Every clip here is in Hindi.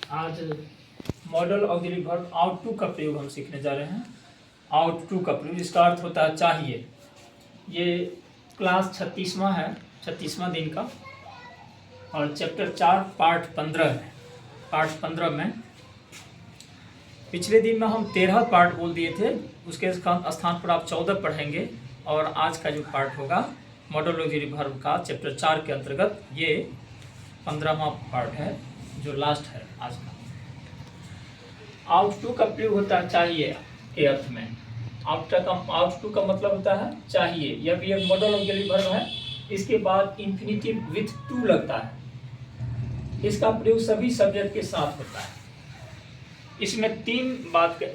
आज modal auxiliary verb ought to का प्रयोग हम सीखने जा रहे हैं। आउट टू का प्रयोग, इसका अर्थ होता है चाहिए। ये क्लास 36वां है, 36वां दिन का, और चैप्टर 4 पार्ट 15 है। पार्ट 15 में पिछले दिन में हम 13 पार्ट बोल दिए थे, उसके स्थान पर आप 14 पढ़ेंगे। और आज का जो पार्ट होगा मॉडल ऑक्सिलरी वर्ब का चैप्टर 4 के अंतर्गत ये 15वां पार्ट है, जो लास्ट है आज का। आउट टू का प्रयोग होता है चाहिए के अर्थ में। आउट टू का मतलब होता है चाहिए। यह भी एक मॉडल ऑक्सिलरी वर्ब है। इसके बाद इंफिनिटिव विथ टू लगता है। इसका प्रयोग सभी सब्जेक्ट के साथ होता है। इसमें 3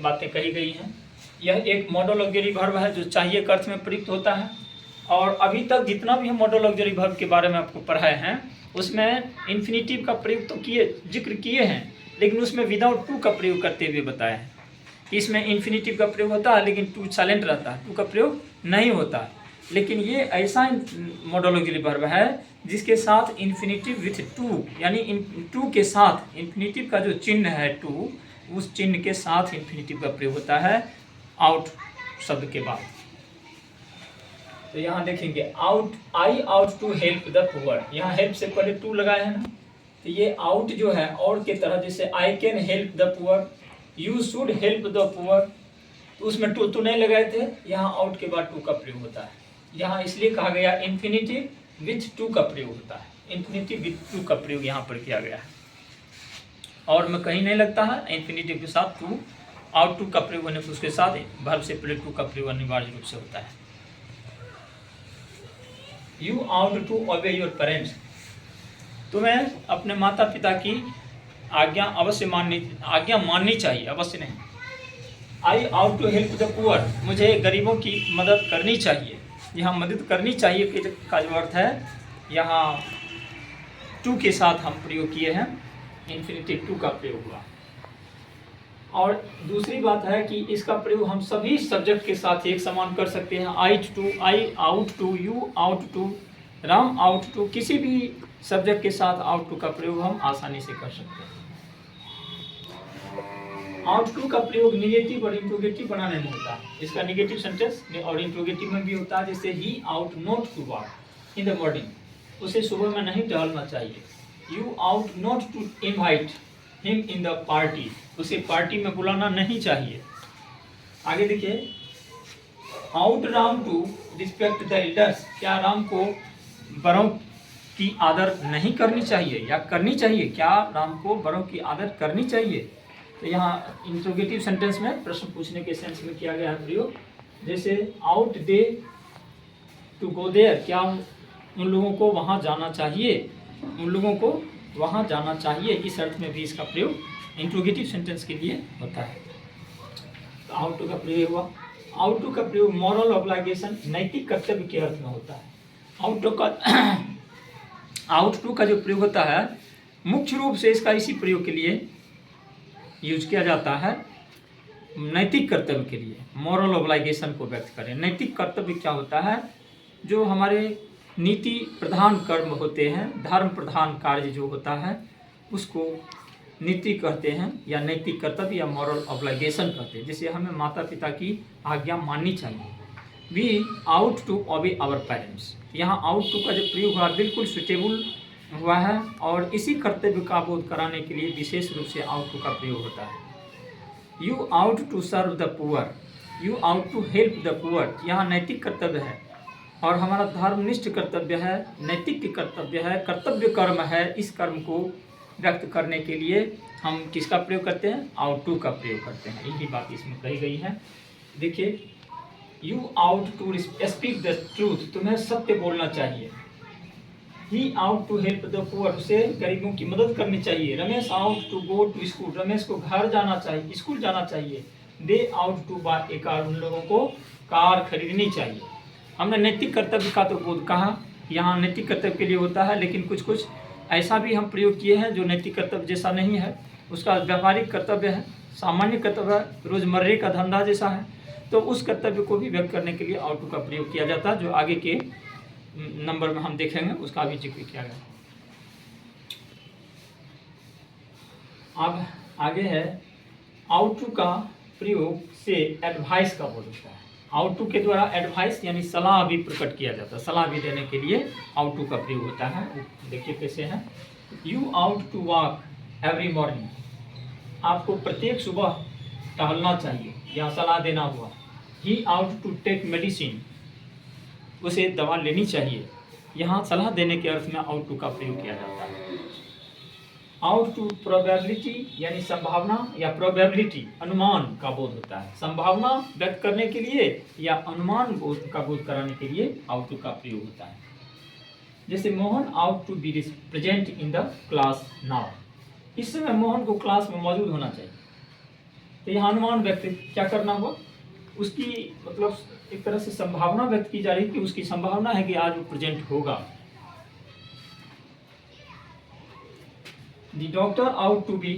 बातें कही गई हैं। यह एक मॉडल ऑक्सिलरी वर्ब है जो चाहिए के अर्थ में प्रयुक्त होता है। और अभी तक जितना भी हम मॉडल ऑक्सिलरी वर्ब के बारे में आपको पढ़ाए हैं उसमें इन्फिनिटिव का प्रयोग तो जिक्र किए हैं, लेकिन उसमें विदाउट टू का प्रयोग करते हुए बताया है कि इसमें इन्फिनिटिव का प्रयोग होता है लेकिन टू साइलेंट रहता है, टू का प्रयोग नहीं होता। लेकिन ये ऐसा मॉडल ऑक्सिलरी वर्ब है जिसके साथ इन्फिनिटिव विथ टू, यानी टू के साथ इन्फिनिटिव का जो चिन्ह है टू, उस चिन्ह के साथ इन्फिनिटिव का प्रयोग होता है आउट शब्द के बाद। तो यहाँ देखेंगे I ought to help the poor. यहाँ हेल्प से पहले टू लगाए हैं ना, तो ये आउट जो है और के तरह, जैसे I can help the poor, you should help the poor, तो उसमें टू नहीं लगाए थे। यहाँ आउट के बाद टू का प्रयोग होता है। यहाँ इसलिए कहा गया इन्फिनिटिव विथ टू का प्रयोग होता है। इन्फिनिटिव विथ टू का प्रयोग यहाँ पर किया गया है और में कहीं नहीं लगता है। इन्फिनिटिव के साथ टू, आउट टू का प्रयोग होने पर उसके साथ वर्ब से पहले टू का प्रयोग अनिवार्य रूप से होता है। You ought to obey your parents. तुम्हें अपने माता पिता की आज्ञा माननी चाहिए, अवश्य नहीं। I ought to help the poor, मुझे गरीबों की मदद करनी चाहिए। यहाँ मदद करनी चाहिए का जो अर्थ है, यहाँ टू के साथ हम प्रयोग किए हैं, इन्फिनिटिव टू का प्रयोग हुआ। और दूसरी बात है कि इसका प्रयोग हम सभी सब्जेक्ट के साथ एक समान कर सकते हैं। I ought to, you ought to, Ram ought to, किसी भी सब्जेक्ट के साथ आउट टू का प्रयोग हम आसानी से कर सकते हैं। आउट टू का प्रयोग निगेटिव और इंट्रोगेटिव बनाने में होता है। इसका निगेटिव सेंटेंस और इंट्रोगेटिव में भी होता है। जैसे he ought not to walk in the morning, उसे सुबह में नहीं टहलना चाहिए। You ought not to invite him in the party, उसे पार्टी में बुलाना नहीं चाहिए। आगे देखिए, ought Ram to respect the elders, क्या राम को बड़ों की आदर नहीं करनी चाहिए या करनी चाहिए? क्या राम को बड़ों की आदर करनी चाहिए? तो यहाँ इंट्रोगेटिव सेंटेंस में प्रश्न पूछने के सेंस में किया गया है प्रयोग। जैसे ought they to go there, क्या उन लोगों को वहाँ जाना चाहिए? उन लोगों को वहाँ जाना चाहिए, इस अर्थ में भी इसका प्रयोग इंट्रोगेटिव सेंटेंस के लिए होता है। तो आउट टू का प्रयोग हुआ। आउट टू का प्रयोग मॉरल ऑब्लिगेशन, नैतिक कर्तव्य के अर्थ में होता है। आउट टू का जो प्रयोग होता है मुख्य रूप से इसका इसी प्रयोग के लिए यूज किया जाता है, नैतिक कर्तव्य के लिए। मॉरल ऑब्लिगेशन को व्यक्त करें। नैतिक कर्तव्य क्या होता है? जो हमारे नीति प्रधान कर्म होते हैं, धर्म प्रधान कार्य जो होता है उसको नीति कहते हैं, या नैतिक कर्तव्य या मॉरल ऑब्लिगेशन कहते हैं। जैसे हमें माता पिता की आज्ञा माननी चाहिए। We ought to obey our parents, यहाँ आउट टू का जो प्रयोग हुआ बिल्कुल सुटेबल हुआ है और इसी कर्तव्य का बोध कराने के लिए विशेष रूप से आउट टू का प्रयोग होता है। You ought to serve the poor, you ought to help the poor, यहाँ नैतिक कर्तव्य है और हमारा धर्मनिष्ठ कर्तव्य है, नैतिक कर्तव्य है, कर्तव्य कर्म है। इस कर्म को व्यक्त करने के लिए हम किसका प्रयोग करते हैं? आउट टू का प्रयोग करते हैं। यही बात इसमें कही गई है। देखिए, you ought to speak the truth, तुम्हें सत्य बोलना चाहिए। He ought to help the poor, उसे गरीबों की मदद करनी चाहिए। Ramesh ought to go to school, Ramesh को घर जाना चाहिए, स्कूल जाना चाहिए। They ought to buy a car, उन लोगों को कार खरीदनी चाहिए। हमने नैतिक कर्तव्य का तो बोध कहा, यहाँ नैतिक कर्तव्य के लिए होता है, लेकिन कुछ कुछ ऐसा भी हम प्रयोग किए हैं जो नैतिक कर्तव्य जैसा नहीं है। उसका व्यावहारिक कर्तव्य है, सामान्य कर्तव्य है, रोजमर्रे का धंधा जैसा है। तो उस कर्तव्य को भी व्यक्त करने के लिए आउट टू का प्रयोग किया जाता है, जो आगे के नंबर में हम देखेंगे, उसका भी जिक्र किया गया। अब आगे है आउट टू का प्रयोग से एडवाइस का बोध होता है। आउट टू के द्वारा एडवाइस यानी सलाह भी प्रकट किया जाता है, सलाह भी देने के लिए आउट टू का प्रयोग होता है। देखिए कैसे है, you ought to walk every morning, आपको प्रत्येक सुबह टहलना चाहिए, यहाँ सलाह देना हुआ। He ought to take medicine, उसे दवा लेनी चाहिए, यहाँ सलाह देने के अर्थ में आउट टू का प्रयोग किया जाता है। आउट टू प्रोबेबिलिटी यानी संभावना या प्रोबेबिलिटी अनुमान का बोध होता है, संभावना व्यक्त करने के लिए या अनुमान बोध का बोध कराने के लिए आउट टू का प्रयोग होता है। जैसे Mohan ought to be present in the class now, इस समय मोहन को क्लास में मौजूद होना चाहिए। तो यहाँ अनुमान व्यक्त क्या करना हुआ, उसकी मतलब एक तरह से संभावना व्यक्त की जा रही है कि उसकी संभावना है कि आज वो प्रेजेंट होगा। The doctor ought to be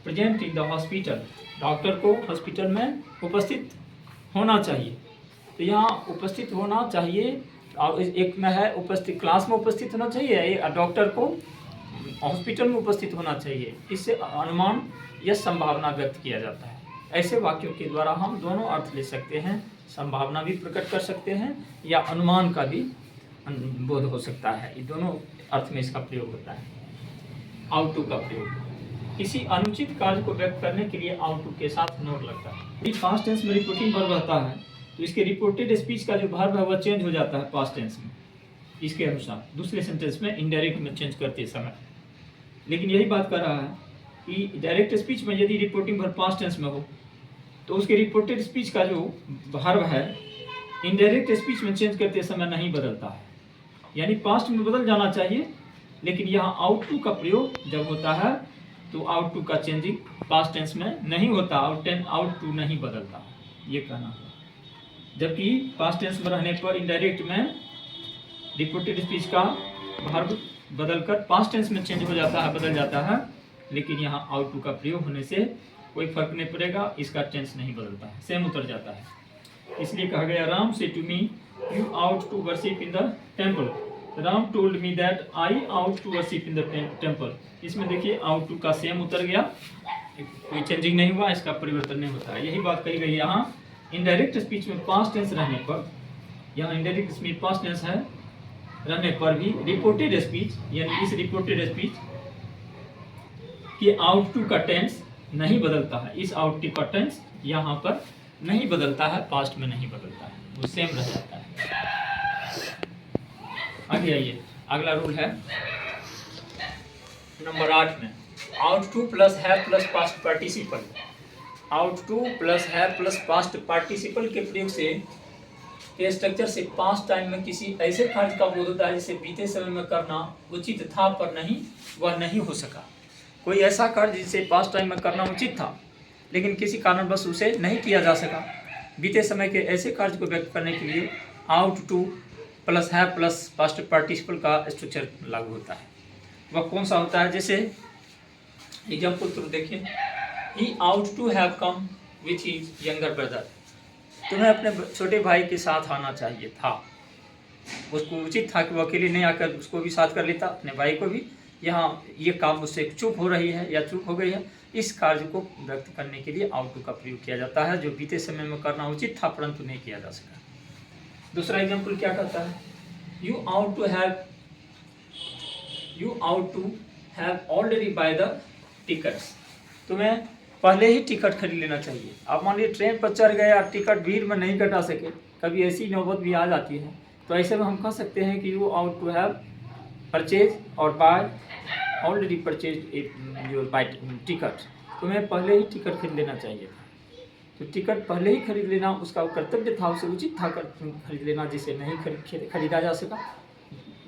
present in the hospital, doctor को हॉस्पिटल में उपस्थित होना चाहिए। तो यहाँ उपस्थित होना चाहिए, और एक में है उपस्थित क्लास में उपस्थित होना चाहिए, डॉक्टर को हॉस्पिटल में उपस्थित होना चाहिए। इससे अनुमान या संभावना व्यक्त किया जाता है। ऐसे वाक्यों के द्वारा हम दोनों अर्थ ले सकते हैं, संभावना भी प्रकट कर सकते हैं या अनुमान का भी बोध हो सकता है। ये दोनों अर्थ में इसका प्रयोग होता है। आउट टू का प्रयोग किसी अनुचित कार्य को व्यक्त करने के लिए आउट टू के साथ नोट लगता है। यदि पास्ट टेंस में रिपोर्टिंग वर्ब रहता है तो इसके रिपोर्टेड स्पीच का जो वर्ब है वह चेंज हो जाता है पास्ट टेंस में, इसके अनुसार दूसरे सेंटेंस में इनडायरेक्ट में चेंज करते समय। लेकिन यही बात कर रहा है कि डायरेक्ट स्पीच में यदि रिपोर्टिंग वर्ब पास्ट टेंस में हो तो उसके रिपोर्टेड स्पीच का जो वर्ब है इनडायरेक्ट स्पीच में चेंज करते समय नहीं बदलता है, यानी पास्ट में बदल जाना चाहिए। लेकिन यहाँ आउट टू का प्रयोग जब होता है तो आउट टू का चेंजिंग पास्ट टेंस में नहीं होता, आउट टू नहीं बदलता, ये कहना है। जबकि पास्ट टेंस में रहने पर इनडायरेक्ट में रिपोर्टेड स्पीच का वर्ब बदलकर पास्ट टेंस में चेंज हो जाता है, बदल जाता है। लेकिन यहाँ आउट टू का प्रयोग होने से कोई फर्क नहीं पड़ेगा, इसका टेंस नहीं बदलता है, सेम उतर जाता है। इसलिए कहा गया राम से to me you ought to worship in the temple, Ram told me that I ought to worship in the temple. इसमें देखिए आउट टू का सेम उतर गया, कोई चेंजिंग नहीं हुआ, इसका परिवर्तन नहीं होता है। यही बात कही गई यहाँ इनडायरेक्ट स्पीच में पास्ट टेंस रहने पर, यहाँ इनडायरेक्ट स्पीच पास्ट टेंस है रहने पर भी रिपोर्टेड स्पीच यानी इस रिपोर्टेड स्पीच कि आउट टू का टेंस नहीं बदलता है, इस आउट टू का टेंस यहाँ पर नहीं बदलता है, पास्ट में नहीं बदलता है, वो सेम रह जाता है। आगे आइए, अगला रूल है नंबर 8 में, आउट टू प्लस है plus past participle. Out two plus है प्लस पास्ट पार्टिसिपल के प्रयोग से के स्ट्रक्चर से पास्ट टाइम में किसी ऐसे कार्य का बोध होता है जिसे बीते समय में करना उचित था पर वह नहीं हो सका। कोई ऐसा कार्य जिसे पास्ट टाइम में करना उचित था लेकिन किसी कारणवश उसे नहीं किया जा सका। बीते समय के ऐसे कार्य को व्यक्त करने के लिए आउट टू प्लस है प्लस पास्ट पार्टिसिपल का स्ट्रक्चर लागू होता है। वह कौन सा होता है, जैसे एग्जाम्पल तो देखिए, he ought to have come with his younger brother, तुम्हें अपने छोटे भाई के साथ आना चाहिए था। उसको उचित था कि वो अकेले नहीं आकर उसको भी साथ कर लेता, अपने भाई को भी। यहाँ ये काम उससे चूक हो रही है या चूक हो गई है, इस कार्य को व्यक्त करने के लिए आउट टू का प्रयोग किया जाता है जो बीते समय में करना उचित था परंतु नहीं किया जा सका। दूसरा एग्जाम्पल क्या कहता है, you ought to have already buy the tickets, तुम्हें पहले ही टिकट खरीद लेना चाहिए। आप मान लीजिए ट्रेन पर चढ़ गए और टिकट भीड़ में नहीं कटा सके, कभी ऐसी नौबत भी आ जाती है, तो ऐसे में हम कह सकते हैं कि you ought to have purchase और buy already purchase your buy ticket, तुम्हें पहले ही टिकट खरीद लेना चाहिए था। तो टिकट पहले ही खरीद लेना उसका कर्तव्य था, उसे उचित था खरीद लेना, जिसे नहीं खरीदा जा सका,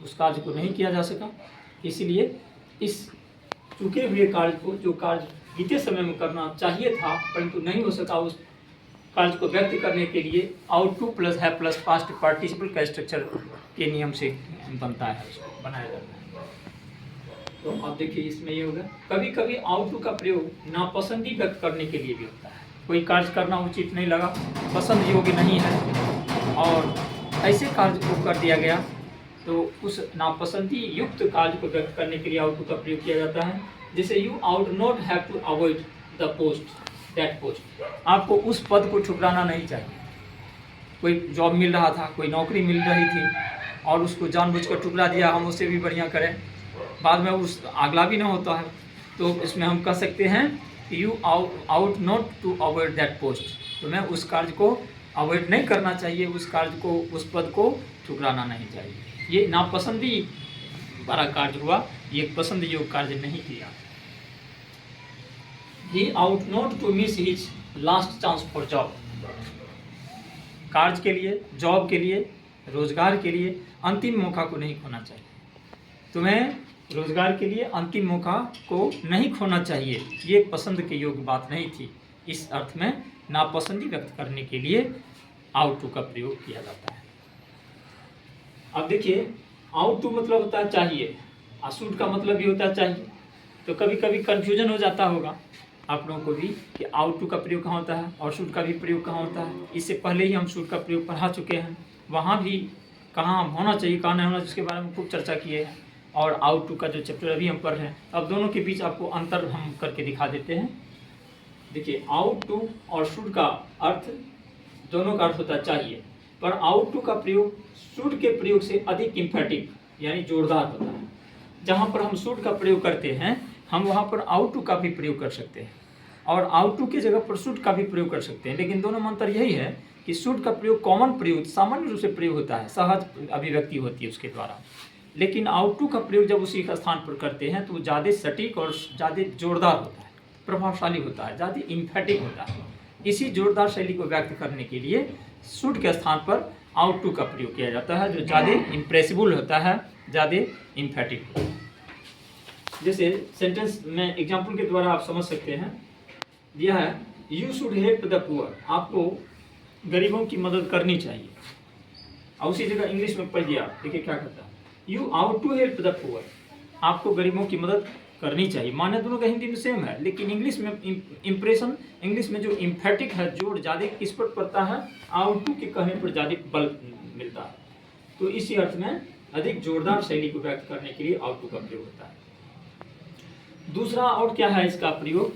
उस कार्य को नहीं किया जा सका। इसलिए इस चुके हुए कार्य को, जो कार्य बीते समय में करना चाहिए था परंतु नहीं हो सका, उस कार्य को व्यक्त करने के लिए आउट टू प्लस है प्लस पास्ट पार्टिसिपल का स्ट्रक्चर के नियम से बनता है, उसको बनाया जाता है। तो अब देखिए इसमें ये होगा, कभी कभी आउट टू का प्रयोग नापसंदी व्यक्त करने के लिए भी होता है। कोई कार्य करना उचित नहीं लगा, पसंद योग्य नहीं है और ऐसे कार्य को कर दिया गया, तो उस नापसंदी युक्त कार्य को व्यक्त करने के लिए आउट टू का प्रयोग किया जाता है। जैसे you ought not have to avoid the post that post, आपको उस पद को ठुकराना नहीं चाहिए। कोई जॉब मिल रहा था, कोई नौकरी मिल रही थी और उसको जानबूझकर ठुकरा दिया, हम उससे भी बढ़िया करें, बाद में उस अगला भी ना होता है। तो इसमें हम कह सकते हैं you ought not to avoid that post, तो मैं उस कार्य को अवॉइड नहीं करना चाहिए, उस कार्य को, उस पद को ठुकराना नहीं चाहिए। ये नापसंदी वाला कार्य हुआ, ये पसंद योग्य कार्य नहीं किया। He ought not to miss his last chance for job, कार्य के लिए, जॉब के लिए, रोजगार के लिए अंतिम मौका को नहीं खोना चाहिए। तुम्हें रोजगार के लिए अंतिम मौका को नहीं खोना चाहिए, ये पसंद के योग्य बात नहीं थी। इस अर्थ में नापसंदी व्यक्त करने के लिए आउट टू का प्रयोग किया जाता है। अब देखिए, आउट टू मतलब होता है चाहिए, और शुड का मतलब भी होता है चाहिए। तो कभी कभी कन्फ्यूजन हो जाता होगा आप लोगों को भी कि आउट टू का प्रयोग कहाँ होता है और शुड का भी प्रयोग कहाँ होता है। इससे पहले ही हम शुड का प्रयोग पढ़ा चुके हैं, वहाँ भी कहाँ होना चाहिए, कहाँ नहीं होना चाहिए, उसके बारे में खूब चर्चा किए हैं। और आउट टू का जो चैप्टर अभी हम पढ़ रहे हैं, अब दोनों के बीच आपको अंतर हम करके दिखा देते हैं। देखिए, आउट टू और शुड का अर्थ, दोनों का अर्थ होता है चाहिए, पर आउट टू का प्रयोग शुड के प्रयोग से अधिक इम्फेटिक यानी जोरदार होता है। जहाँ पर हम शुड का प्रयोग करते हैं, हम वहाँ पर आउट टू का भी प्रयोग कर सकते हैं, और आउट टू की जगह पर शुड का भी प्रयोग कर सकते हैं। लेकिन दोनों में अंतर यही है कि शुड का प्रयोग कॉमन प्रयोग, सामान्य रूप से प्रयोग होता है, सहज अभिव्यक्ति होती है उसके द्वारा। लेकिन आउट टू का प्रयोग जब उसी का स्थान पर करते हैं तो वो ज़्यादा सटीक और ज़्यादा जोरदार होता है, प्रभावशाली होता है, ज़्यादा इम्फेटिक होता है। इसी जोरदार शैली को व्यक्त करने के लिए शुड के स्थान पर आउट टू का प्रयोग किया जाता है, जो ज़्यादा इम्प्रेसिबल होता है, ज़्यादा इम्फेटिक होता है। जैसे सेंटेंस में एग्जाम्पल के द्वारा आप समझ सकते हैं, दिया है you should help the poor, आपको गरीबों की मदद करनी चाहिए। और उसी जगह इंग्लिश में पढ़ दिया, देखिए क्या कहता है, you ought to help the poor, आपको गरीबों की मदद करनी चाहिए। माने दोनों का हिंदी में सेम है, लेकिन इंग्लिश में इम्प्रेशन, इंग्लिश में जो इम्फेटिक है, जोर ज़्यादा किस पर पड़ता है, आउट टू के कहने पर ज़्यादा बल मिलता है। तो इसी अर्थ में अधिक जोरदार शैली को व्यक्त करने के लिए आउट टू का प्रयोग होता है। दूसरा और क्या है इसका प्रयोग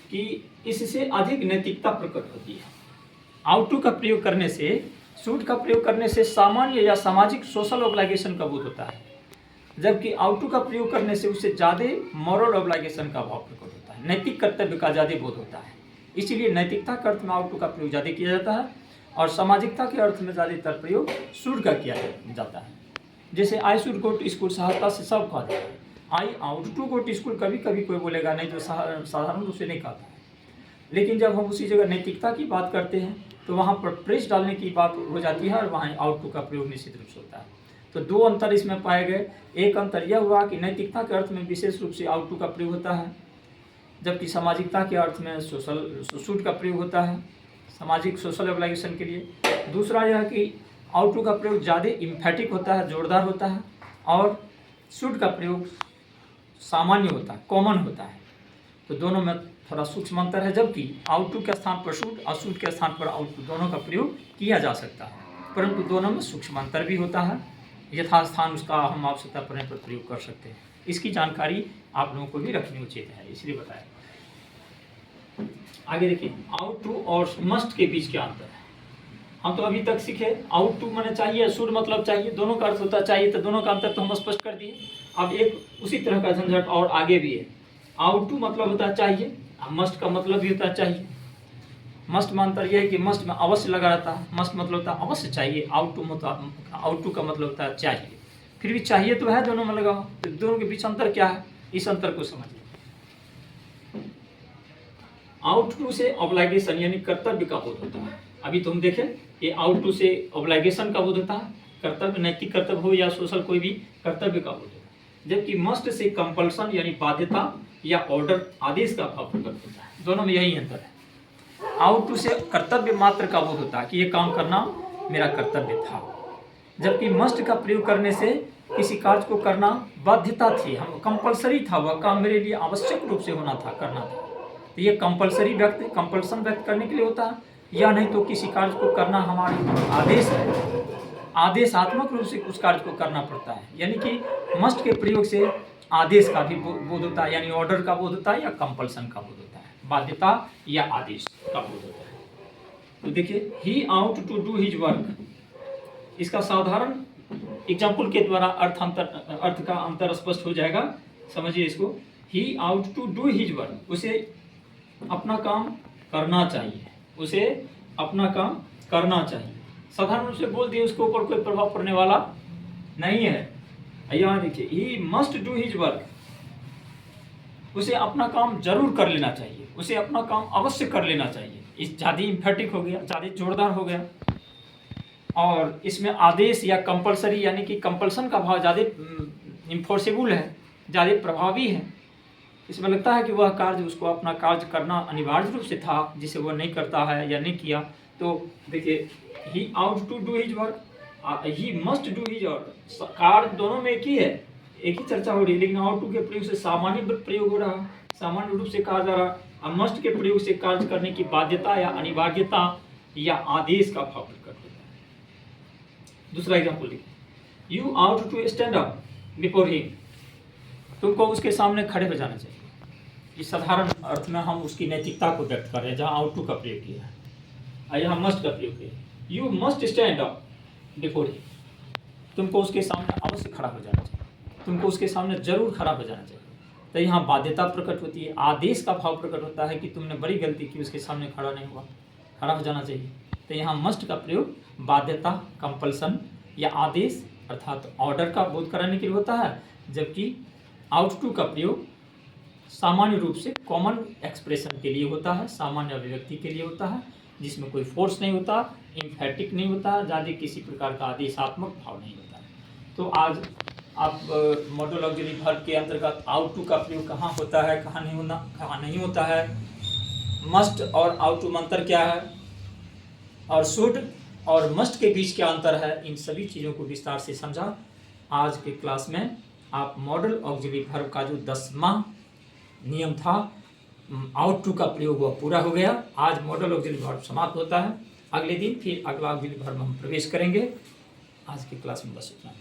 कि इससे अधिक नैतिकता प्रकट होती है। आउट टू का प्रयोग करने से, शुड का प्रयोग करने से सामान्य या सामाजिक सोशल ऑब्लिगेशन का बोध होता है, जबकि आउट टू का प्रयोग करने से उससे ज़्यादा मॉरल ऑब्लिगेशन का भाव प्रकट होता है, नैतिक कर्तव्य का ज़्यादा बोध होता है। इसीलिए नैतिकता के अर्थ में आउट टू का प्रयोग ज़्यादा किया जाता है और सामाजिकता के अर्थ में ज़्यादातर प्रयोग शुड का किया जाता है। जैसे I should go to school सहजता से सब कहते हैं, I ought to go to school कभी कभी कोई बोलेगा, नहीं तो साधारण रूप से नहीं कहता है। लेकिन जब हम उसी जगह नैतिकता की बात करते हैं तो वहाँ पर प्रेस डालने की बात हो जाती है और वहाँ आउट टू का प्रयोग निश्चित रूप से होता है। तो दो अंतर इसमें पाए गए। एक अंतर यह हुआ कि नैतिकता के अर्थ में विशेष रूप से आउट टू का प्रयोग होता है, जबकि सामाजिकता के अर्थ में शुड का प्रयोग होता है, सामाजिक सोशल ऑब्लिगेशन के लिए। दूसरा यह कि आउट टू का प्रयोग ज़्यादा इम्फेटिक होता है, जोरदार होता है, और शुड का प्रयोग सामान्य होता है, कॉमन होता है। तो दोनों में थोड़ा सूक्ष्म अंतर है, जबकि आउट टू के स्थान पर शुड और शुड के स्थान पर आउट टू दोनों का प्रयोग किया जा सकता है, परंतु दोनों में सूक्ष्म अंतर भी होता है। यथास्थान उसका हम आवश्यकता पड़ने पर प्रयोग कर सकते हैं। इसकी जानकारी आप लोगों को भी रखनी उचित है, इसलिए बताया। आगे देखिए, आउट टू और मस्ट के बीच क्या अंतर है। हम तो अभी तक सीखे आउट टू माने चाहिए, शुड मतलब चाहिए, दोनों का अर्थ होता चाहिए, तो दोनों का अंतर तो हम स्पष्ट कर दिए। अब एक उसी तरह का झंझट और आगे भी है। आउट टू मतलब होता है चाहिए, मस्ट का मतलब भी होता है चाहिए। मस्ट में अंतर यह है कि मस्ट में अवश्य लगा रहता है, मस्ट मतलब होता है अवश्य चाहिए, आउट टू का मतलब होता है चाहिए। फिर भी चाहिए तो है, दोनों में लगा हो, तो दोनों के बीच अंतर क्या है, इस अंतर को समझिए। आउट टू से ऑब्लिगेशन यानी कर्तव्य का बोध होता है। अभी तुम देखें, ये आउट टू से ऑब्लिगेशन का बोध होता है, कर्तव्य, नैतिक कर्तव्य हो या सोशल कोई भी कर्तव्य का बोध होता है, जबकि मस्ट से कंपल्सन यानी बाध्यता या ऑर्डर, आदेश का भाव प्रकट होता है। दोनों में यही अंतर है। आउट टू से कर्तव्य मात्र का बोध होता है कि ये काम करना मेरा कर्तव्य था, जबकि मस्ट का प्रयोग करने से किसी कार्य को करना बाध्यता थी, हम कंपल्सरी था, वह काम मेरे लिए आवश्यक रूप से होना था, करना था। तो ये कंपल्सन व्यक्त करने के लिए होता है, या नहीं तो किसी कार्य को करना हमारा आदेश है, आदेशात्मक रूप से उस कार्य को करना पड़ता है। यानी कि मस्ट के प्रयोग से आदेश का भी बोध होता है, यानी ऑर्डर का बोध होता है या कंपल्सन का बोध होता है, बाध्यता या आदेश का बोध होता है। तो देखिए, he ought to do his work, इसका साधारण एग्जाम्पल के द्वारा अर्थ का अंतर स्पष्ट हो जाएगा। समझिए इसको, he ought to do his work, उसे अपना काम करना चाहिए, उसे अपना काम करना चाहिए। साधारण रूप से बोल दिए, उसके ऊपर कोई प्रभाव पड़ने वाला नहीं है। यहाँ देखिए, ही मस्ट डू हिज वर्क, उसे अपना काम जरूर कर लेना चाहिए, उसे अपना काम अवश्य कर लेना चाहिए। इस ज़्यादा इम्फेटिक हो गया, ज़्यादा जोरदार हो गया। और इसमें आदेश या कंपलसरी यानी कि कंपल्सन का भाव ज़्यादा इन्फोर्सेबल है, ज़्यादा प्रभावी है। इसमें लगता है कि वह कार्य, उसको अपना कार्य करना अनिवार्य रूप से था, जिसे वह नहीं करता है या नहीं किया। तो देखिए, he ought to do his work, he must do his work, कार्य दोनों में एक ही है, एक ही चर्चा हो रही है, लेकिन आउट टू के प्रयोग से सामान्य प्रयोग हो रहा है, सामान्य रूप से कहा जा रहा है। मस्ट के प्रयोग से कार्य करने की बाध्यता या अनिवार्यता या आदेश का भाव प्रकट होता है। दूसरा एग्जाम्पल देखिए, you ought to stand up before him, तुमको उसके सामने खड़े हो जाना चाहिए। इस साधारण अर्थ में हम उसकी नैतिकता को व्यक्त कर रहे हैं, जहाँ आउट टू का प्रयोग किया है और यहाँ मस्ट का प्रयोग किया है। You must stand up before him, तुमको उसके सामने अवश्य खड़ा हो जाना चाहिए, तुमको उसके सामने जरूर खड़ा हो जाना चाहिए। तो यहाँ बाध्यता प्रकट होती है, आदेश का भाव प्रकट होता है कि तुमने बड़ी गलती की, उसके सामने खड़ा नहीं हुआ, खड़ा हो जाना चाहिए। तो यहाँ मस्ट का प्रयोग बाध्यता, कंपल्सन या आदेश अर्थात ऑर्डर का बोध कराने के लिए होता है, जबकि आउट टू का प्रयोग सामान्य रूप से कॉमन एक्सप्रेशन के लिए होता है, सामान्य अभिव्यक्ति के लिए होता है, जिसमें कोई फोर्स नहीं होता, इम्फेटिक नहीं होता, ज़्यादा किसी प्रकार का आदेशात्मक भाव नहीं होता है। तो आज आप मॉडल ऑक्सिलरी वर्ब के अंतर्गत आउट टू का प्रयोग कहाँ होता है, कहाँ नहीं होता है, मस्ट और आउट टू में अंतर क्या है, और शुड और मस्ट के बीच क्या अंतर है, इन सभी चीज़ों को विस्तार से समझा। आज के क्लास में आप मॉडल ऑक्सिलरी वर्ब का जो 10वां नियम था, आउट टू का प्रयोग, वह पूरा हो गया। आज मॉडल ऑक्सिलरी वर्ब समाप्त होता है। अगले दिन फिर अगला ऑक्सिलरी वर्ब हम प्रवेश करेंगे। आज की क्लास में बस इतना।